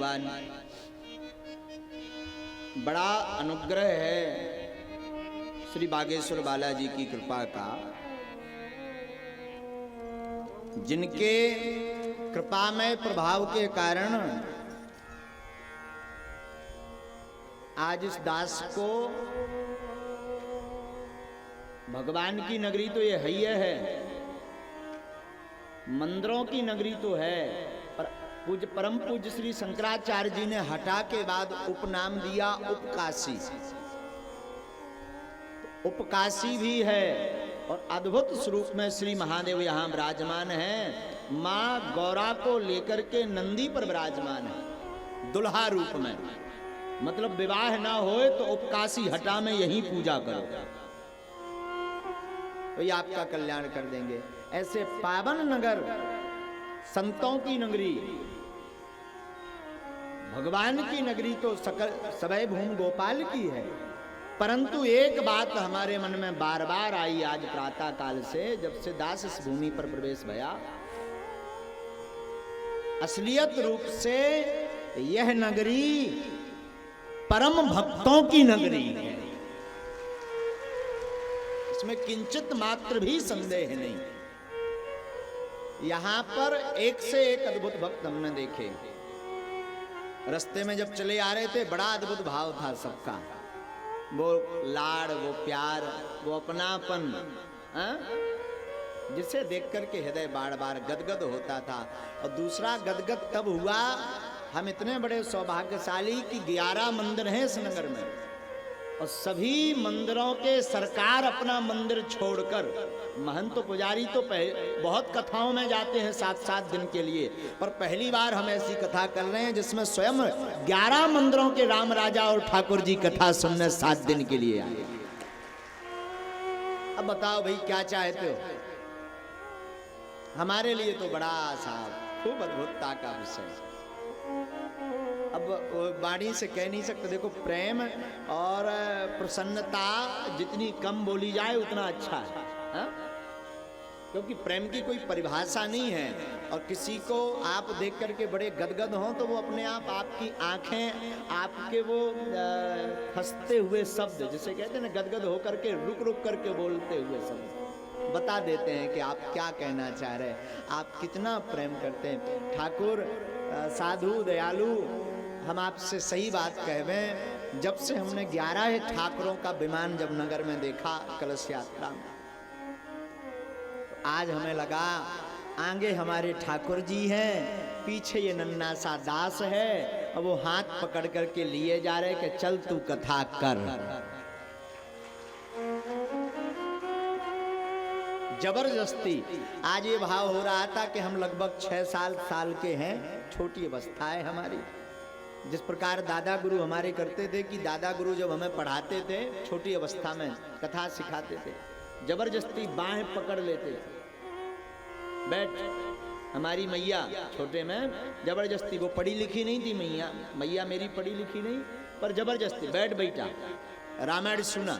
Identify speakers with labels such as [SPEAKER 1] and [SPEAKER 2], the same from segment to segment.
[SPEAKER 1] भगवान, बड़ा अनुग्रह है श्री बागेश्वर बालाजी की कृपा का, जिनके कृपामय प्रभाव के कारण आज इस दास को भगवान की नगरी तो ये है, मंदिरों की नगरी तो है, पर परम पूज्य श्री शंकराचार्य जी ने हटा के बाद उपनाम दिया उपकाशी। उपकाशी भी है और अद्भुत स्वरूप में श्री महादेव यहाँ विराजमान हैं। माँ गौरा को लेकर के नंदी पर विराजमान है दुल्हा रूप में, मतलब विवाह ना होए तो उपकाशी हटा में यही पूजा करो तो ये आपका कल्याण कर देंगे। ऐसे पावन नगर, संतों की नगरी, भगवान की नगरी तो सकल सवै भूम गोपाल की है। परंतु एक बात हमारे मन में बार बार आई आज प्रातः काल से, जब से दास इस भूमि पर प्रवेश भया, असलियत रूप से यह नगरी परम भक्तों की नगरी है, इसमें किंचित मात्र भी संदेह नहीं। यहां पर एक से एक अद्भुत भक्त हमने देखे। रास्ते में जब चले आ रहे थे बड़ा अद्भुत भाव था सबका, वो लाड़, वो प्यार, वो अपनापन, जिसे देख करके हृदय बार बार गदगद होता था। और दूसरा गदगद तब हुआ, हम इतने बड़े सौभाग्यशाली कि 11 मंदिर हैं इस नगर में, और सभी मंदिरों के सरकार अपना मंदिर छोड़कर, महंत तो पुजारी तो बहुत कथाओं में जाते हैं 7-7 दिन के लिए, पर पहली बार हम ऐसी कथा कर रहे हैं जिसमें स्वयं 11 मंदिरों के राम राजा और ठाकुर जी कथा सुनने 7 दिन के लिए आए। अब बताओ भाई क्या चाहते हो? हमारे लिए तो बड़ा साहब खूब अद्भुतता का विषय। अब वाणी से कह नहीं सकते। देखो, प्रेम और प्रसन्नता जितनी कम बोली जाए उतना अच्छा है, हा? क्योंकि प्रेम की कोई परिभाषा नहीं है, और किसी को आप देख करके बड़े गदगद हों तो वो अपने आप, आपकी आंखें, आपके वो फंसते हुए शब्द, जिसे कहते हैं ना गदगद होकर के रुक रुक करके बोलते हुए शब्द बता देते हैं कि आप क्या कहना चाह रहे हैं, आप कितना प्रेम करते हैं। ठाकुर साधु दयालु, हम आपसे सही बात कहवें, जब से हमने 11 ठाकुरों का विमान जब नगर में देखा कलश यात्रा में, तो आज हमें लगा आगे हमारे ठाकुर जी हैं, पीछे ये नन्ना सा दास है, और वो हाथ पकड़ करके लिए जा रहे कि चल तू कथा कर। जबरदस्ती आज ये भाव हो रहा था कि हम लगभग 6 साल के हैं, छोटी अवस्था है हमारी। जिस प्रकार दादा गुरु हमारे करते थे कि दादा गुरु जब हमें पढ़ाते थे छोटी अवस्था में, कथा सिखाते थे, जबरदस्ती बाहें पकड़ लेते थे, बैठ। हमारी मैया छोटे में जबरदस्ती, वो पढ़ी लिखी नहीं थी मैया मेरी पढ़ी लिखी नहीं, पर जबरदस्ती बैठ बेटा, रामायण सुना,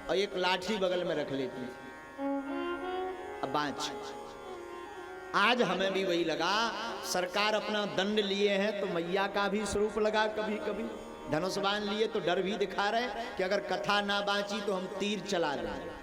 [SPEAKER 1] और एक लाठी बगल में रख लेती थी, अब बाँच। आज हमें भी वही लगा, सरकार अपना दंड लिए हैं तो मैया का भी स्वरूप लगा, कभी कभी धनुष बाण लिए तो डर भी दिखा रहे कि अगर कथा ना बाँची तो हम तीर चला देंगे।